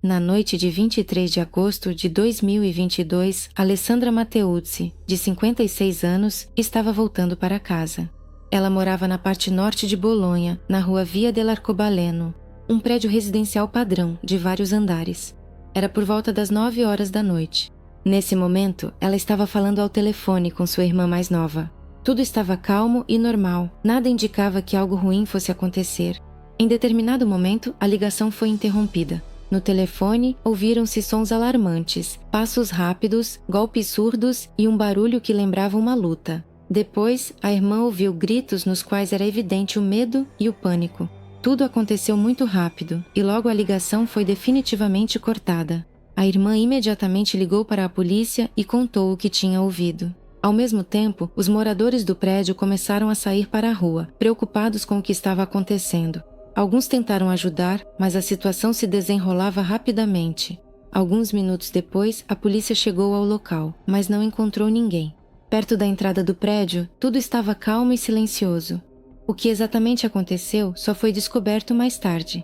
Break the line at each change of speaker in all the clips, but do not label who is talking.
Na noite de 23 de agosto de 2022, Alessandra Mateuzzi, de 56 anos, estava voltando para casa. Ela morava na parte norte de Bolonha, na rua Via dell'Arcobaleno, um prédio residencial padrão, de vários andares. Era por volta das 9 horas da noite. Nesse momento, ela estava falando ao telefone com sua irmã mais nova. Tudo estava calmo e normal, nada indicava que algo ruim fosse acontecer. Em determinado momento, a ligação foi interrompida. No telefone, ouviram-se sons alarmantes, passos rápidos, golpes surdos e um barulho que lembrava uma luta. Depois, a irmã ouviu gritos nos quais era evidente o medo e o pânico. Tudo aconteceu muito rápido e logo a ligação foi definitivamente cortada. A irmã imediatamente ligou para a polícia e contou o que tinha ouvido. Ao mesmo tempo, os moradores do prédio começaram a sair para a rua, preocupados com o que estava acontecendo. Alguns tentaram ajudar, mas a situação se desenrolava rapidamente. Alguns minutos depois, a polícia chegou ao local, mas não encontrou ninguém. Perto da entrada do prédio, tudo estava calmo e silencioso. O que exatamente aconteceu só foi descoberto mais tarde.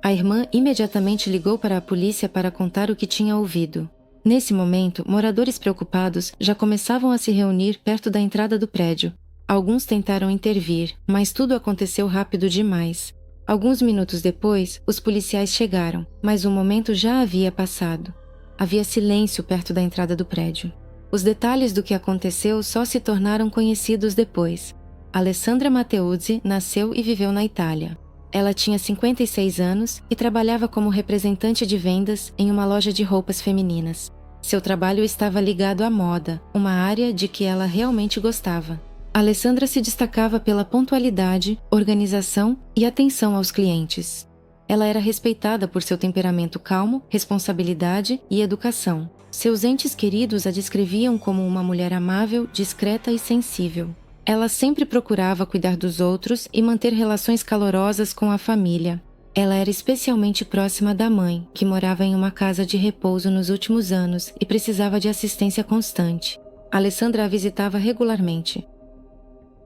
A irmã imediatamente ligou para a polícia para contar o que tinha ouvido. Nesse momento, moradores preocupados já começavam a se reunir perto da entrada do prédio. Alguns tentaram intervir, mas tudo aconteceu rápido demais. Alguns minutos depois, os policiais chegaram, mas o momento já havia passado. Havia silêncio perto da entrada do prédio. Os detalhes do que aconteceu só se tornaram conhecidos depois. Alessandra Mateuzzi nasceu e viveu na Itália. Ela tinha 56 anos e trabalhava como representante de vendas em uma loja de roupas femininas. Seu trabalho estava ligado à moda, uma área de que ela realmente gostava. Alessandra se destacava pela pontualidade, organização e atenção aos clientes. Ela era respeitada por seu temperamento calmo, responsabilidade e educação. Seus entes queridos a descreviam como uma mulher amável, discreta e sensível. Ela sempre procurava cuidar dos outros e manter relações calorosas com a família. Ela era especialmente próxima da mãe, que morava em uma casa de repouso nos últimos anos e precisava de assistência constante. Alessandra a visitava regularmente.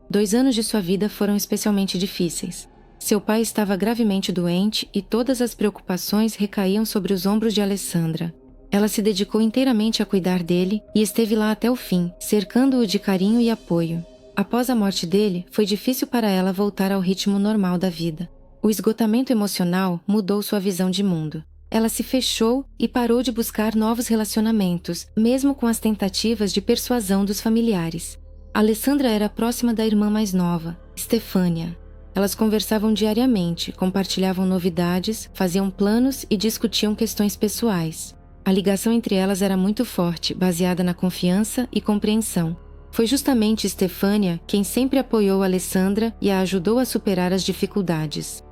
2 anos de sua vida foram especialmente difíceis. Seu pai estava gravemente doente e todas as preocupações recaíam sobre os ombros de Alessandra. Ela se dedicou inteiramente a cuidar dele e esteve lá até o fim, cercando-o de carinho e apoio. Após a morte dele, foi difícil para ela voltar ao ritmo normal da vida. O esgotamento emocional mudou sua visão de mundo. Ela se fechou e parou de buscar novos relacionamentos, mesmo com as tentativas de persuasão dos familiares. Alessandra era próxima da irmã mais nova, Stefânia. Elas conversavam diariamente, compartilhavam novidades, faziam planos e discutiam questões pessoais. A ligação entre elas era muito forte, baseada na confiança e compreensão. Foi justamente Stefânia quem sempre apoiou Alessandra e a ajudou a superar as dificuldades.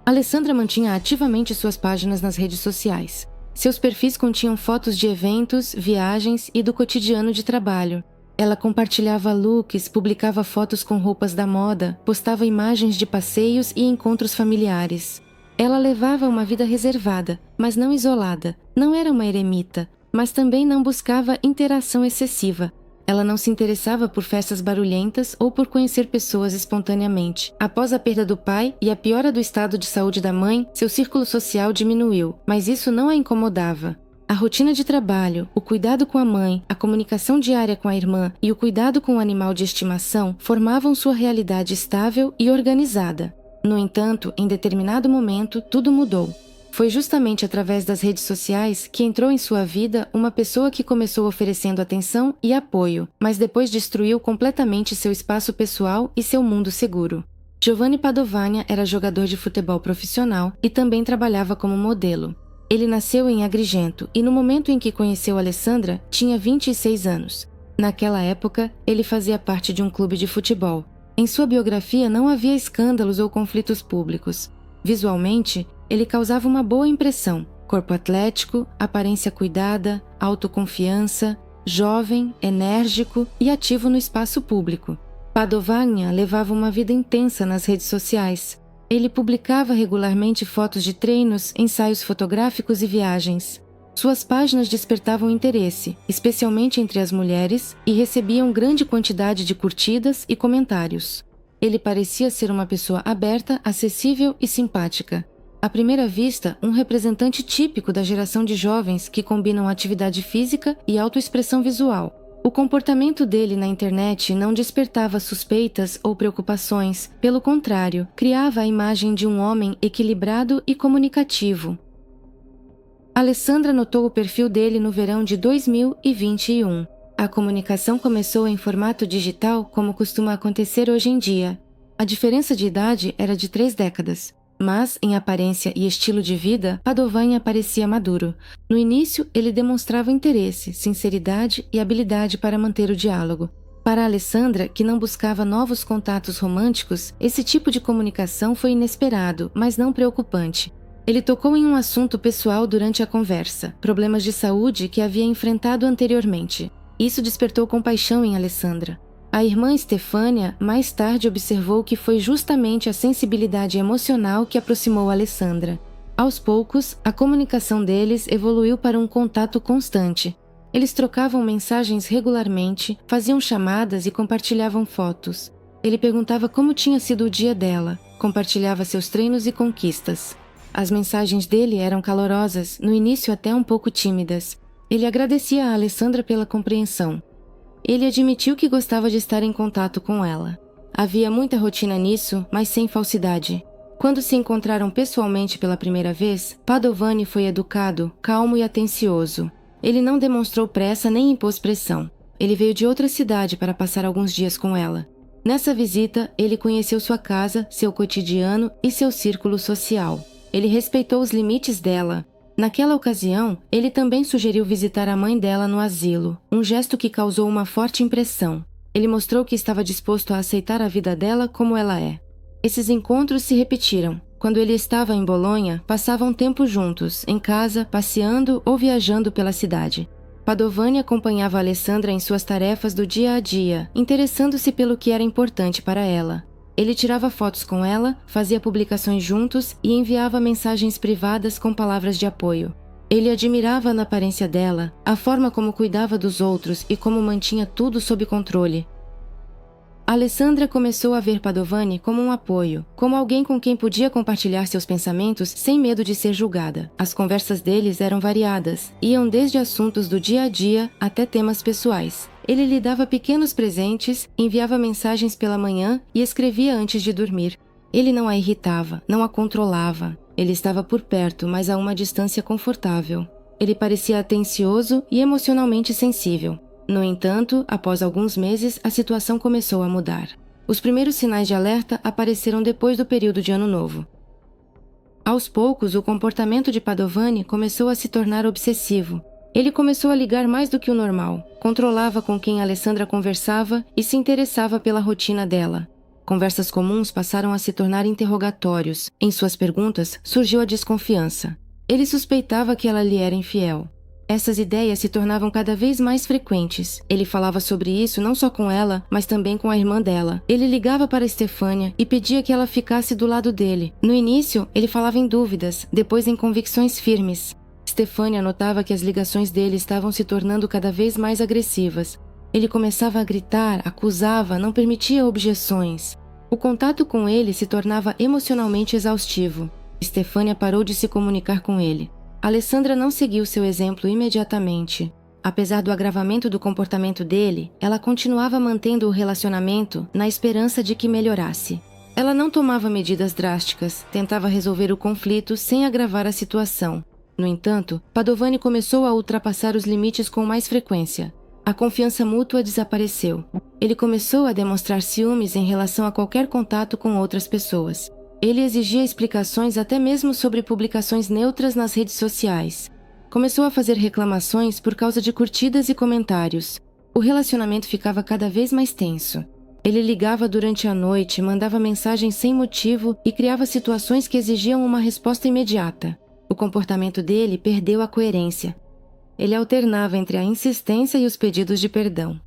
Alessandra mantinha ativamente suas páginas nas redes sociais. Seus perfis continham fotos de eventos, viagens e do cotidiano de trabalho. Ela compartilhava looks, publicava fotos com roupas da moda, postava imagens de passeios e encontros familiares. Ela levava uma vida reservada, mas não isolada. Não era uma eremita, mas também não buscava interação excessiva. Ela não se interessava por festas barulhentas ou por conhecer pessoas espontaneamente. Após a perda do pai e a piora do estado de saúde da mãe, seu círculo social diminuiu, mas isso não a incomodava. A rotina de trabalho, o cuidado com a mãe, a comunicação diária com a irmã e o cuidado com o animal de estimação formavam sua realidade estável e organizada. No entanto, em determinado momento, tudo mudou. Foi justamente através das redes sociais que entrou em sua vida uma pessoa que começou oferecendo atenção e apoio, mas depois destruiu completamente seu espaço pessoal e seu mundo seguro. Giovanni Padovania era jogador de futebol profissional e também trabalhava como modelo. Ele nasceu em Agrigento e no momento em que conheceu Alessandra, tinha 26 anos. Naquela época, ele fazia parte de um clube de futebol. Em sua biografia não havia escândalos ou conflitos públicos. Visualmente, ele causava uma boa impressão. Corpo atlético, aparência cuidada, autoconfiança, jovem, enérgico e ativo no espaço público. Padovania levava uma vida intensa nas redes sociais. Ele publicava regularmente fotos de treinos, ensaios fotográficos e viagens. Suas páginas despertavam interesse, especialmente entre as mulheres, e recebiam grande quantidade de curtidas e comentários. Ele parecia ser uma pessoa aberta, acessível e simpática. À primeira vista, um representante típico da geração de jovens que combinam atividade física e autoexpressão visual. O comportamento dele na internet não despertava suspeitas ou preocupações, pelo contrário, criava a imagem de um homem equilibrado e comunicativo. Alessandra notou o perfil dele no verão de 2021. A comunicação começou em formato digital, como costuma acontecer hoje em dia. A diferença de idade era de 3 décadas. Mas, em aparência e estilo de vida, Padovani parecia maduro. No início, ele demonstrava interesse, sinceridade e habilidade para manter o diálogo. Para Alessandra, que não buscava novos contatos românticos, esse tipo de comunicação foi inesperado, mas não preocupante. Ele tocou em um assunto pessoal durante a conversa, problemas de saúde que havia enfrentado anteriormente. Isso despertou compaixão em Alessandra. A irmã Stefania mais tarde observou que foi justamente a sensibilidade emocional que aproximou Alessandra. Aos poucos, a comunicação deles evoluiu para um contato constante. Eles trocavam mensagens regularmente, faziam chamadas e compartilhavam fotos. Ele perguntava como tinha sido o dia dela, compartilhava seus treinos e conquistas. As mensagens dele eram calorosas, no início até um pouco tímidas. Ele agradecia a Alessandra pela compreensão. Ele admitiu que gostava de estar em contato com ela. Havia muita rotina nisso, mas sem falsidade. Quando se encontraram pessoalmente pela primeira vez, Padovani foi educado, calmo e atencioso. Ele não demonstrou pressa nem impôs pressão. Ele veio de outra cidade para passar alguns dias com ela. Nessa visita, ele conheceu sua casa, seu cotidiano e seu círculo social. Ele respeitou os limites dela. Naquela ocasião, ele também sugeriu visitar a mãe dela no asilo, um gesto que causou uma forte impressão. Ele mostrou que estava disposto a aceitar a vida dela como ela é. Esses encontros se repetiram. Quando ele estava em Bolonha, passavam tempo juntos, em casa, passeando ou viajando pela cidade. Padovani acompanhava Alessandra em suas tarefas do dia a dia, interessando-se pelo que era importante para ela. Ele tirava fotos com ela, fazia publicações juntos e enviava mensagens privadas com palavras de apoio. Ele admirava na aparência dela, a forma como cuidava dos outros e como mantinha tudo sob controle. Alessandra começou a ver Padovani como um apoio, como alguém com quem podia compartilhar seus pensamentos sem medo de ser julgada. As conversas deles eram variadas, iam desde assuntos do dia a dia até temas pessoais. Ele lhe dava pequenos presentes, enviava mensagens pela manhã e escrevia antes de dormir. Ele não a irritava, não a controlava. Ele estava por perto, mas a uma distância confortável. Ele parecia atencioso e emocionalmente sensível. No entanto, após alguns meses, a situação começou a mudar. Os primeiros sinais de alerta apareceram depois do período de Ano Novo. Aos poucos, o comportamento de Padovani começou a se tornar obsessivo. Ele começou a ligar mais do que o normal, controlava com quem Alessandra conversava e se interessava pela rotina dela. Conversas comuns passaram a se tornar interrogatórios. Em suas perguntas, surgiu a desconfiança. Ele suspeitava que ela lhe era infiel. Essas ideias se tornavam cada vez mais frequentes. Ele falava sobre isso não só com ela, mas também com a irmã dela. Ele ligava para Stefania e pedia que ela ficasse do lado dele. No início, ele falava em dúvidas, depois em convicções firmes. Stefania notava que as ligações dele estavam se tornando cada vez mais agressivas. Ele começava a gritar, acusava, não permitia objeções. O contato com ele se tornava emocionalmente exaustivo. Stefania parou de se comunicar com ele. Alessandra não seguiu seu exemplo imediatamente. Apesar do agravamento do comportamento dele, ela continuava mantendo o relacionamento na esperança de que melhorasse. Ela não tomava medidas drásticas, tentava resolver o conflito sem agravar a situação. No entanto, Padovani começou a ultrapassar os limites com mais frequência. A confiança mútua desapareceu. Ele começou a demonstrar ciúmes em relação a qualquer contato com outras pessoas. Ele exigia explicações até mesmo sobre publicações neutras nas redes sociais. Começou a fazer reclamações por causa de curtidas e comentários. O relacionamento ficava cada vez mais tenso. Ele ligava durante a noite, mandava mensagens sem motivo e criava situações que exigiam uma resposta imediata. O comportamento dele perdeu a coerência. Ele alternava entre a insistência e os pedidos de perdão.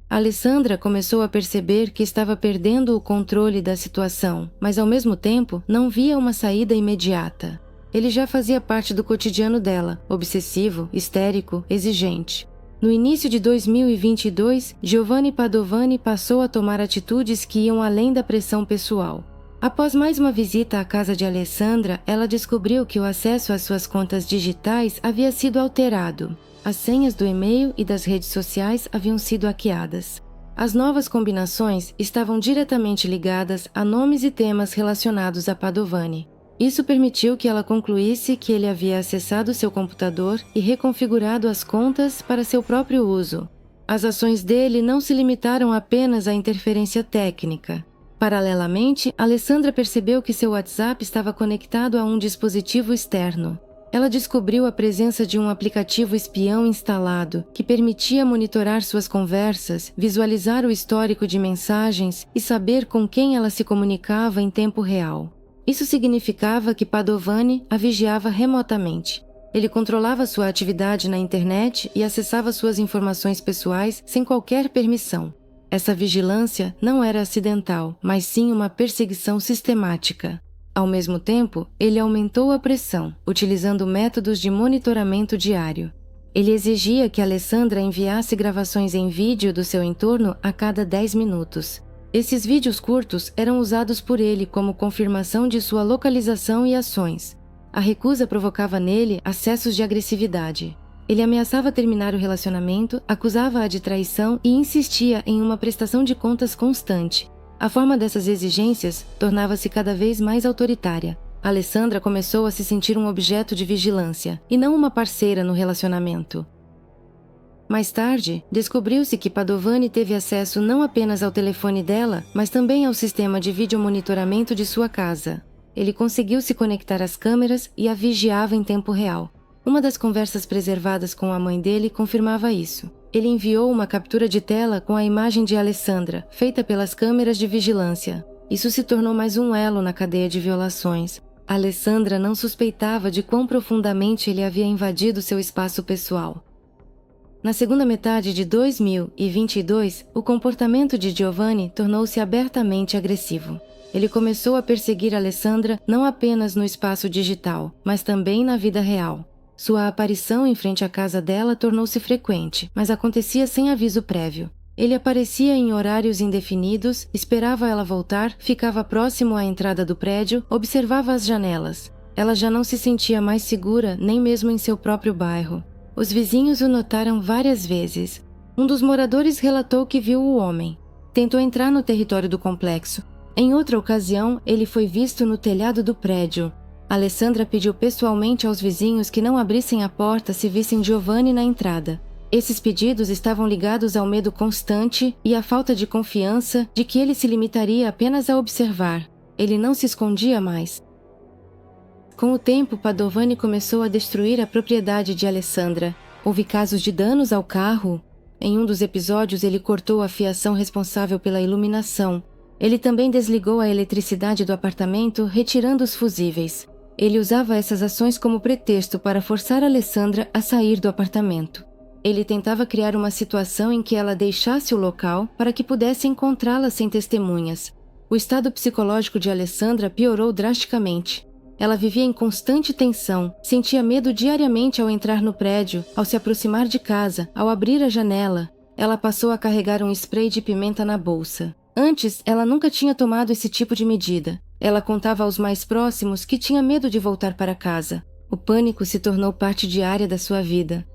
Alessandra começou a perceber que estava perdendo o controle da situação, mas ao mesmo tempo não via uma saída imediata. Ele já fazia parte do cotidiano dela, obsessivo, histérico, exigente. No início de 2022, Giovanni Padovani passou a tomar atitudes que iam além da pressão pessoal. Após mais uma visita à casa de Alessandra, ela descobriu que o acesso às suas contas digitais havia sido alterado. As senhas do e-mail e das redes sociais haviam sido hackeadas. As novas combinações estavam diretamente ligadas a nomes e temas relacionados a Padovani. Isso permitiu que ela concluísse que ele havia acessado seu computador e reconfigurado as contas para seu próprio uso. As ações dele não se limitaram apenas à interferência técnica. Paralelamente, Alessandra percebeu que seu WhatsApp estava conectado a um dispositivo externo. Ela descobriu a presença de um aplicativo espião instalado que permitia monitorar suas conversas, visualizar o histórico de mensagens e saber com quem ela se comunicava em tempo real. Isso significava que Padovani a vigiava remotamente. Ele controlava sua atividade na internet e acessava suas informações pessoais sem qualquer permissão. Essa vigilância não era acidental, mas sim uma perseguição sistemática. Ao mesmo tempo, ele aumentou a pressão, utilizando métodos de monitoramento diário. Ele exigia que Alessandra enviasse gravações em vídeo do seu entorno a cada 10 minutos. Esses vídeos curtos eram usados por ele como confirmação de sua localização e ações. A recusa provocava nele acessos de agressividade. Ele ameaçava terminar o relacionamento, acusava-a de traição e insistia em uma prestação de contas constante. A forma dessas exigências tornava-se cada vez mais autoritária. Alessandra começou a se sentir um objeto de vigilância, e não uma parceira no relacionamento. Mais tarde, descobriu-se que Padovani teve acesso não apenas ao telefone dela, mas também ao sistema de videomonitoramento de sua casa. Ele conseguiu se conectar às câmeras e a vigiava em tempo real. Uma das conversas preservadas com a mãe dele confirmava isso. Ele enviou uma captura de tela com a imagem de Alessandra, feita pelas câmeras de vigilância. Isso se tornou mais um elo na cadeia de violações. Alessandra não suspeitava de quão profundamente ele havia invadido seu espaço pessoal. Na segunda metade de 2022, o comportamento de Giovanni tornou-se abertamente agressivo. Ele começou a perseguir Alessandra não apenas no espaço digital, mas também na vida real. Sua aparição em frente à casa dela tornou-se frequente, mas acontecia sem aviso prévio. Ele aparecia em horários indefinidos, esperava ela voltar, ficava próximo à entrada do prédio, observava as janelas. Ela já não se sentia mais segura nem mesmo em seu próprio bairro. Os vizinhos o notaram várias vezes. Um dos moradores relatou que viu o homem. Tentou entrar no território do complexo. Em outra ocasião, ele foi visto no telhado do prédio. Alessandra pediu pessoalmente aos vizinhos que não abrissem a porta se vissem Giovanni na entrada. Esses pedidos estavam ligados ao medo constante e à falta de confiança de que ele se limitaria apenas a observar. Ele não se escondia mais. Com o tempo, Padovani começou a destruir a propriedade de Alessandra. Houve casos de danos ao carro. Em um dos episódios, ele cortou a fiação responsável pela iluminação. Ele também desligou a eletricidade do apartamento, retirando os fusíveis. Ele usava essas ações como pretexto para forçar Alessandra a sair do apartamento. Ele tentava criar uma situação em que ela deixasse o local para que pudesse encontrá-la sem testemunhas. O estado psicológico de Alessandra piorou drasticamente. Ela vivia em constante tensão, sentia medo diariamente ao entrar no prédio, ao se aproximar de casa, ao abrir a janela. Ela passou a carregar um spray de pimenta na bolsa. Antes, ela nunca tinha tomado esse tipo de medida. Ela contava aos mais próximos que tinha medo de voltar para casa. O pânico se tornou parte diária da sua vida.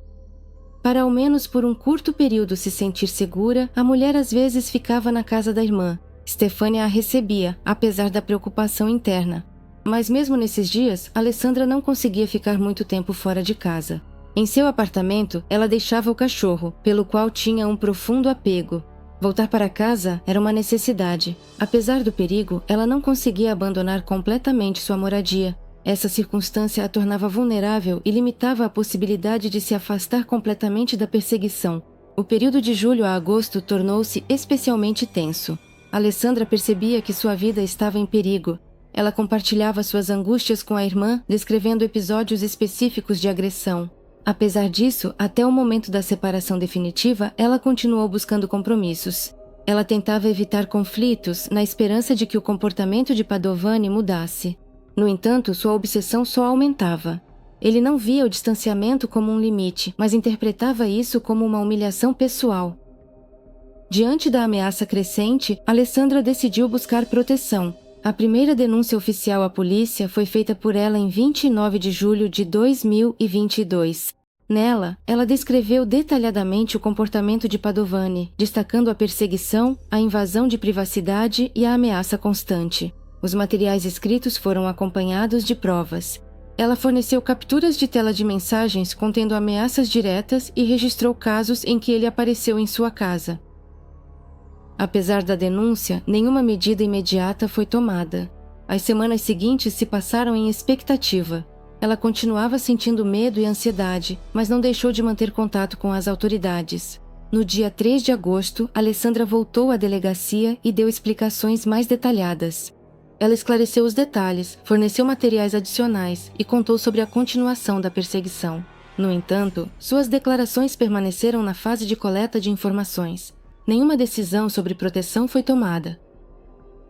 Para ao menos por um curto período se sentir segura, a mulher às vezes ficava na casa da irmã. Stefania a recebia, apesar da preocupação interna. Mas mesmo nesses dias, Alessandra não conseguia ficar muito tempo fora de casa. Em seu apartamento, ela deixava o cachorro, pelo qual tinha um profundo apego. Voltar para casa era uma necessidade. Apesar do perigo, ela não conseguia abandonar completamente sua moradia. Essa circunstância a tornava vulnerável e limitava a possibilidade de se afastar completamente da perseguição. O período de julho a agosto tornou-se especialmente tenso. Alessandra percebia que sua vida estava em perigo. Ela compartilhava suas angústias com a irmã, descrevendo episódios específicos de agressão. Apesar disso, até o momento da separação definitiva, ela continuou buscando compromissos. Ela tentava evitar conflitos, na esperança de que o comportamento de Padovani mudasse. No entanto, sua obsessão só aumentava. Ele não via o distanciamento como um limite, mas interpretava isso como uma humilhação pessoal. Diante da ameaça crescente, Alessandra decidiu buscar proteção. A primeira denúncia oficial à polícia foi feita por ela em 29 de julho de 2022. Nela, ela descreveu detalhadamente o comportamento de Padovani, destacando a perseguição, a invasão de privacidade e a ameaça constante. Os materiais escritos foram acompanhados de provas. Ela forneceu capturas de tela de mensagens contendo ameaças diretas e registrou casos em que ele apareceu em sua casa. Apesar da denúncia, nenhuma medida imediata foi tomada. As semanas seguintes se passaram em expectativa. Ela continuava sentindo medo e ansiedade, mas não deixou de manter contato com as autoridades. No dia 3 de agosto, Alessandra voltou à delegacia e deu explicações mais detalhadas. Ela esclareceu os detalhes, forneceu materiais adicionais e contou sobre a continuação da perseguição. No entanto, suas declarações permaneceram na fase de coleta de informações. Nenhuma decisão sobre proteção foi tomada.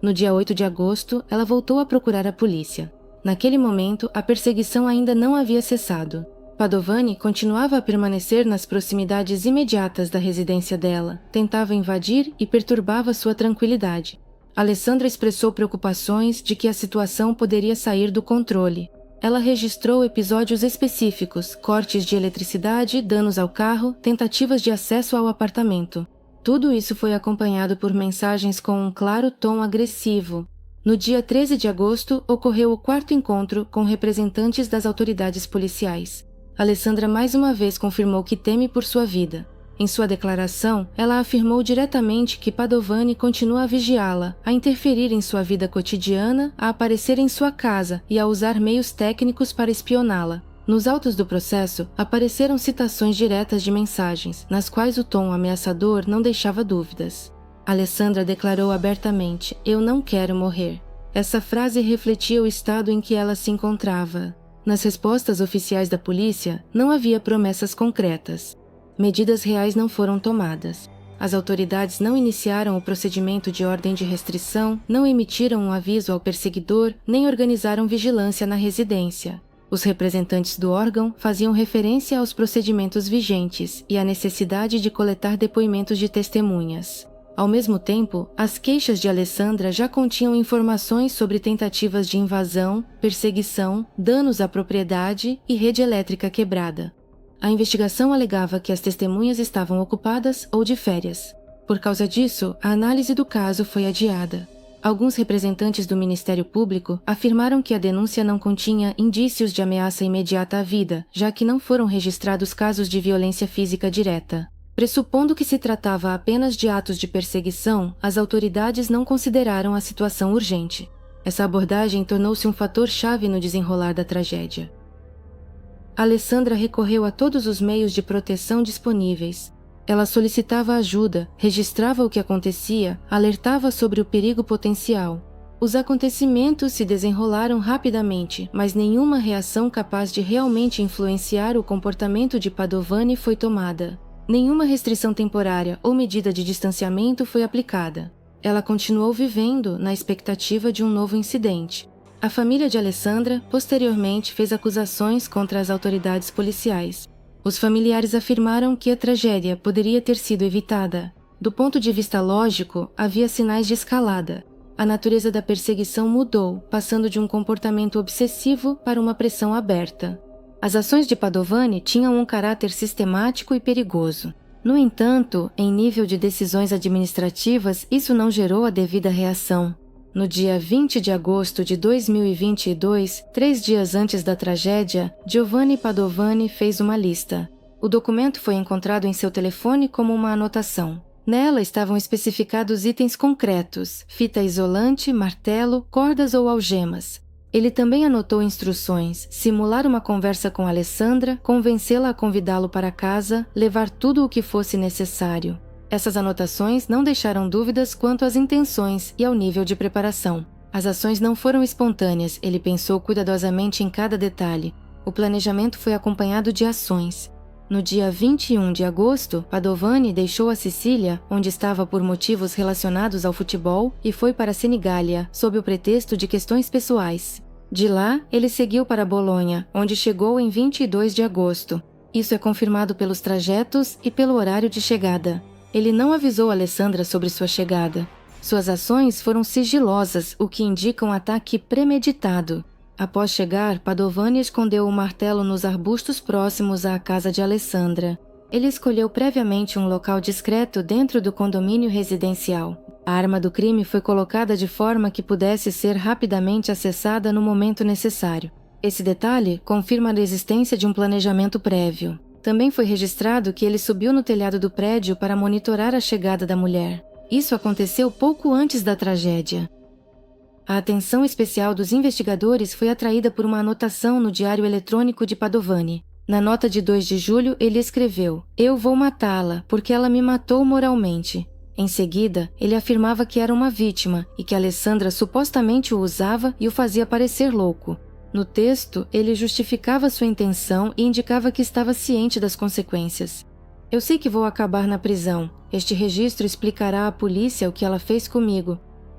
No dia 8 de agosto, ela voltou a procurar a polícia. Naquele momento, a perseguição ainda não havia cessado. Padovani continuava a permanecer nas proximidades imediatas da residência dela, tentava invadir e perturbava sua tranquilidade. Alessandra expressou preocupações de que a situação poderia sair do controle. Ela registrou episódios específicos, cortes de eletricidade, danos ao carro, tentativas de acesso ao apartamento. Tudo isso foi acompanhado por mensagens com um claro tom agressivo. No dia 13 de agosto, ocorreu o quarto encontro com representantes das autoridades policiais. Alessandra mais uma vez confirmou que teme por sua vida. Em sua declaração, ela afirmou diretamente que Padovani continua a vigiá-la, a interferir em sua vida cotidiana, a aparecer em sua casa e a usar meios técnicos para espioná-la. Nos autos do processo, apareceram citações diretas de mensagens, nas quais o tom ameaçador não deixava dúvidas. Alessandra declarou abertamente: "Eu não quero morrer". Essa frase refletia o estado em que ela se encontrava. Nas respostas oficiais da polícia, não havia promessas concretas. Medidas reais não foram tomadas. As autoridades não iniciaram o procedimento de ordem de restrição, não emitiram um aviso ao perseguidor, nem organizaram vigilância na residência. Os representantes do órgão faziam referência aos procedimentos vigentes e à necessidade de coletar depoimentos de testemunhas. Ao mesmo tempo, as queixas de Alessandra já continham informações sobre tentativas de invasão, perseguição, danos à propriedade e rede elétrica quebrada. A investigação alegava que as testemunhas estavam ocupadas ou de férias. Por causa disso, a análise do caso foi adiada. Alguns representantes do Ministério Público afirmaram que a denúncia não continha indícios de ameaça imediata à vida, já que não foram registrados casos de violência física direta. Pressupondo que se tratava apenas de atos de perseguição, as autoridades não consideraram a situação urgente. Essa abordagem tornou-se um fator-chave no desenrolar da tragédia. Alessandra recorreu a todos os meios de proteção disponíveis. Ela solicitava ajuda, registrava o que acontecia, alertava sobre o perigo potencial. Os acontecimentos se desenrolaram rapidamente, mas nenhuma reação capaz de realmente influenciar o comportamento de Padovani foi tomada. Nenhuma restrição temporária ou medida de distanciamento foi aplicada. Ela continuou vivendo na expectativa de um novo incidente. A família de Alessandra, posteriormente, fez acusações contra as autoridades policiais. Os familiares afirmaram que a tragédia poderia ter sido evitada. Do ponto de vista lógico, havia sinais de escalada. A natureza da perseguição mudou, passando de um comportamento obsessivo para uma pressão aberta. As ações de Padovani tinham um caráter sistemático e perigoso. No entanto, em nível de decisões administrativas, isso não gerou a devida reação. No dia 20 de agosto de 2022, 3 dias antes da tragédia, Giovanni Padovani fez uma lista. O documento foi encontrado em seu telefone como uma anotação. Nela estavam especificados itens concretos: fita isolante, martelo, cordas ou algemas. Ele também anotou instruções: simular uma conversa com Alessandra, convencê-la a convidá-lo para casa, levar tudo o que fosse necessário. Essas anotações não deixaram dúvidas quanto às intenções e ao nível de preparação. As ações não foram espontâneas, ele pensou cuidadosamente em cada detalhe. O planejamento foi acompanhado de ações. No dia 21 de agosto, Padovani deixou a Sicília, onde estava por motivos relacionados ao futebol, e foi para Senigallia, sob o pretexto de questões pessoais. De lá, ele seguiu para Bolonha, onde chegou em 22 de agosto. Isso é confirmado pelos trajetos e pelo horário de chegada. Ele não avisou Alessandra sobre sua chegada. Suas ações foram sigilosas, o que indica um ataque premeditado. Após chegar, Padovani escondeu o martelo nos arbustos próximos à casa de Alessandra. Ele escolheu previamente um local discreto dentro do condomínio residencial. A arma do crime foi colocada de forma que pudesse ser rapidamente acessada no momento necessário. Esse detalhe confirma a existência de um planejamento prévio. Também foi registrado que ele subiu no telhado do prédio para monitorar a chegada da mulher. Isso aconteceu pouco antes da tragédia. A atenção especial dos investigadores foi atraída por uma anotação no diário eletrônico de Padovani. Na nota de 2 de julho, ele escreveu: "Eu vou matá-la, porque ela me matou moralmente." Em seguida, ele afirmava que era uma vítima e que Alessandra supostamente o usava e o fazia parecer louco. No texto, ele justificava sua intenção e indicava que estava ciente das consequências. "Eu sei que vou acabar na prisão. Este registro explicará à polícia o que ela fez comigo."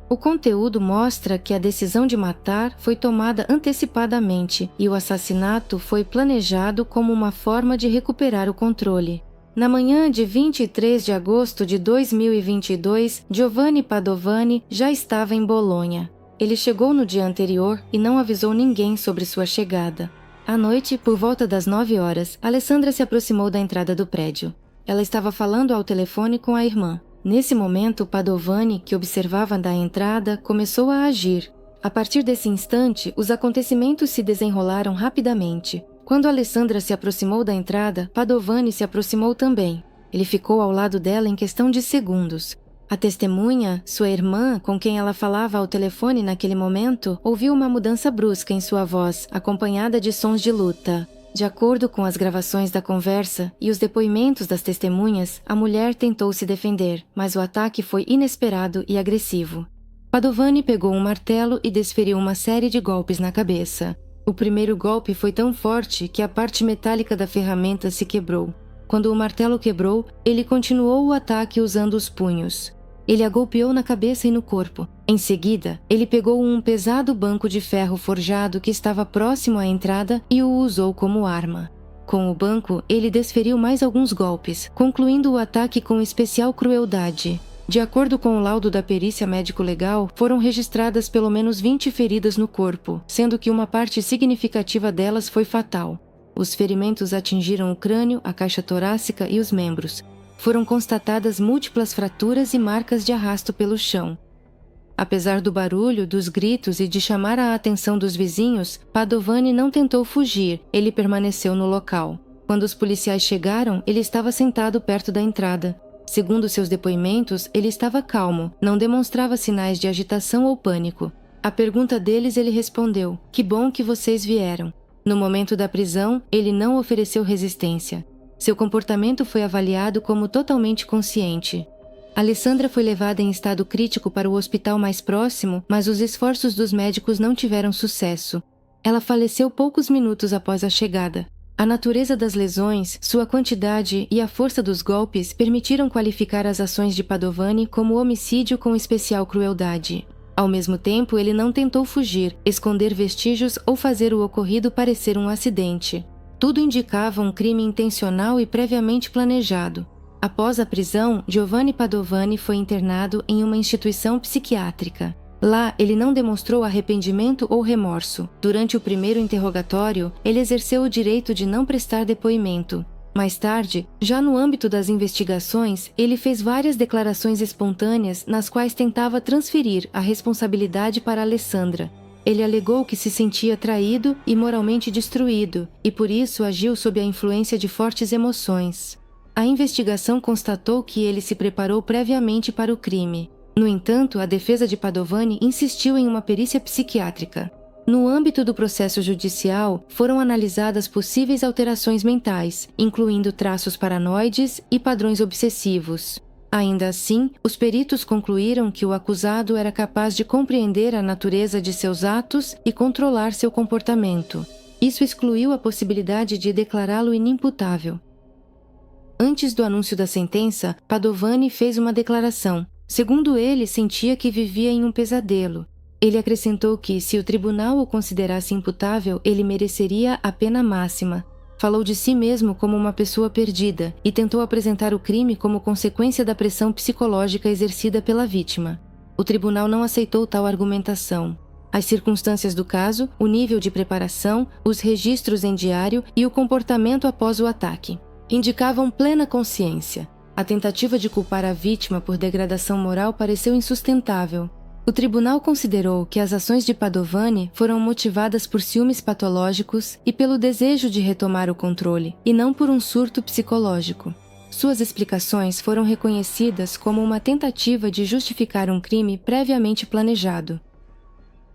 O conteúdo mostra que a decisão de matar foi tomada antecipadamente e o assassinato foi planejado como uma forma de recuperar o controle. Na manhã de 23 de agosto de 2022, Giovanni Padovani já estava em Bolonha. Ele chegou no dia anterior e não avisou ninguém sobre sua chegada. À noite, por volta das 9 horas, Alessandra se aproximou da entrada do prédio. Ela estava falando ao telefone com a irmã. Nesse momento, Padovani, que observava da entrada, começou a agir. A partir desse instante, os acontecimentos se desenrolaram rapidamente. Quando Alessandra se aproximou da entrada, Padovani se aproximou também. Ele ficou ao lado dela em questão de segundos. A testemunha, sua irmã, com quem ela falava ao telefone naquele momento, ouviu uma mudança brusca em sua voz, acompanhada de sons de luta. De acordo com as gravações da conversa e os depoimentos das testemunhas, a mulher tentou se defender, mas o ataque foi inesperado e agressivo. Padovani pegou um martelo e desferiu uma série de golpes na cabeça. O primeiro golpe foi tão forte que a parte metálica da ferramenta se quebrou. Quando o martelo quebrou, ele continuou o ataque usando os punhos. Ele a golpeou na cabeça e no corpo. Em seguida, ele pegou um pesado banco de ferro forjado que estava próximo à entrada e o usou como arma. Com o banco, ele desferiu mais alguns golpes, concluindo o ataque com especial crueldade. De acordo com o laudo da perícia médico-legal, foram registradas pelo menos 20 feridas no corpo, sendo que uma parte significativa delas foi fatal. Os ferimentos atingiram o crânio, a caixa torácica e os membros. Foram constatadas múltiplas fraturas e marcas de arrasto pelo chão. Apesar do barulho, dos gritos e de chamar a atenção dos vizinhos, Padovani não tentou fugir, ele permaneceu no local. Quando os policiais chegaram, ele estava sentado perto da entrada. Segundo seus depoimentos, ele estava calmo, não demonstrava sinais de agitação ou pânico. À pergunta deles, ele respondeu: "Que bom que vocês vieram." No momento da prisão, ele não ofereceu resistência. Seu comportamento foi avaliado como totalmente consciente. Alessandra foi levada em estado crítico para o hospital mais próximo, mas os esforços dos médicos não tiveram sucesso. Ela faleceu poucos minutos após a chegada. A natureza das lesões, sua quantidade e a força dos golpes permitiram qualificar as ações de Padovani como homicídio com especial crueldade. Ao mesmo tempo, ele não tentou fugir, esconder vestígios ou fazer o ocorrido parecer um acidente. Tudo indicava um crime intencional e previamente planejado. Após a prisão, Giovanni Padovani foi internado em uma instituição psiquiátrica. Lá, ele não demonstrou arrependimento ou remorso. Durante o primeiro interrogatório, ele exerceu o direito de não prestar depoimento. Mais tarde, já no âmbito das investigações, ele fez várias declarações espontâneas nas quais tentava transferir a responsabilidade para Alessandra. Ele alegou que se sentia traído e moralmente destruído, e por isso agiu sob a influência de fortes emoções. A investigação constatou que ele se preparou previamente para o crime. No entanto, a defesa de Padovani insistiu em uma perícia psiquiátrica. No âmbito do processo judicial, foram analisadas possíveis alterações mentais, incluindo traços paranoides e padrões obsessivos. Ainda assim, os peritos concluíram que o acusado era capaz de compreender a natureza de seus atos e controlar seu comportamento. Isso excluiu a possibilidade de declará-lo inimputável. Antes do anúncio da sentença, Padovani fez uma declaração. Segundo ele, sentia que vivia em um pesadelo. Ele acrescentou que, se o tribunal o considerasse imputável, ele mereceria a pena máxima. Falou de si mesmo como uma pessoa perdida e tentou apresentar o crime como consequência da pressão psicológica exercida pela vítima. O tribunal não aceitou tal argumentação. As circunstâncias do caso, o nível de preparação, os registros em diário e o comportamento após o ataque indicavam plena consciência. A tentativa de culpar a vítima por degradação moral pareceu insustentável. O tribunal considerou que as ações de Padovani foram motivadas por ciúmes patológicos e pelo desejo de retomar o controle, e não por um surto psicológico. Suas explicações foram reconhecidas como uma tentativa de justificar um crime previamente planejado.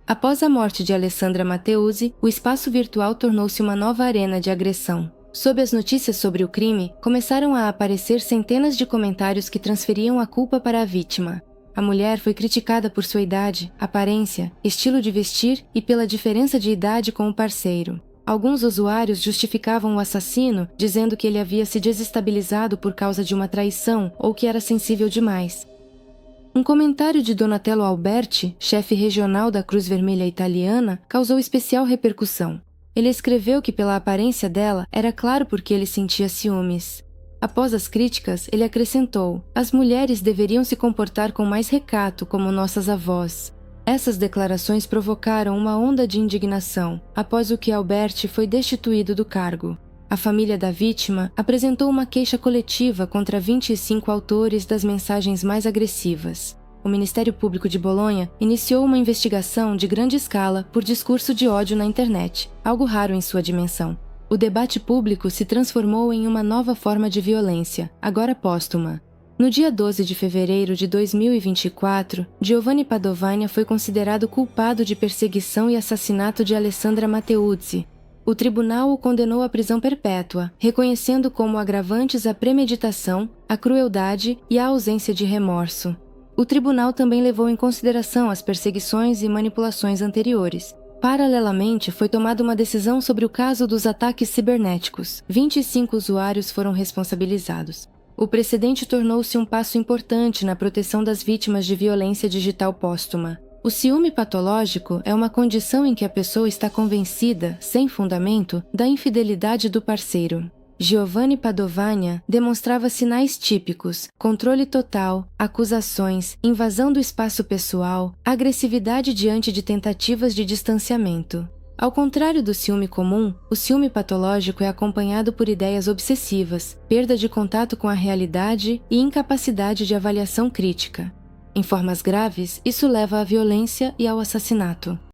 Após a morte de Alessandra Mateuzzi, o espaço virtual tornou-se uma nova arena de agressão. Sob as notícias sobre o crime, começaram a aparecer centenas de comentários que transferiam a culpa para a vítima. A mulher foi criticada por sua idade, aparência, estilo de vestir e pela diferença de idade com o parceiro. Alguns usuários justificavam o assassino, dizendo que ele havia se desestabilizado por causa de uma traição ou que era sensível demais. Um comentário de Donatello Alberti, chefe regional da Cruz Vermelha Italiana, causou especial repercussão. Ele escreveu que pela aparência dela, era claro porque ele sentia ciúmes. Após as críticas, ele acrescentou: as mulheres deveriam se comportar com mais recato, como nossas avós. Essas declarações provocaram uma onda de indignação, após o que Alberti foi destituído do cargo. A família da vítima apresentou uma queixa coletiva contra 25 autores das mensagens mais agressivas. O Ministério Público de Bolonha iniciou uma investigação de grande escala por discurso de ódio na internet, algo raro em sua dimensão. O debate público se transformou em uma nova forma de violência, agora póstuma. No dia 12 de fevereiro de 2024, Giovanni Padovani foi considerado culpado de perseguição e assassinato de Alessandra Mateuzzi. O tribunal o condenou à prisão perpétua, reconhecendo como agravantes a premeditação, a crueldade e a ausência de remorso. O tribunal também levou em consideração as perseguições e manipulações anteriores. Paralelamente, foi tomada uma decisão sobre o caso dos ataques cibernéticos. 25 usuários foram responsabilizados. O precedente tornou-se um passo importante na proteção das vítimas de violência digital póstuma. O ciúme patológico é uma condição em que a pessoa está convencida, sem fundamento, da infidelidade do parceiro. Giovanni Padovani demonstrava sinais típicos: controle total, acusações, invasão do espaço pessoal, agressividade diante de tentativas de distanciamento. Ao contrário do ciúme comum, o ciúme patológico é acompanhado por ideias obsessivas, perda de contato com a realidade e incapacidade de avaliação crítica. Em formas graves, isso leva à violência e ao assassinato.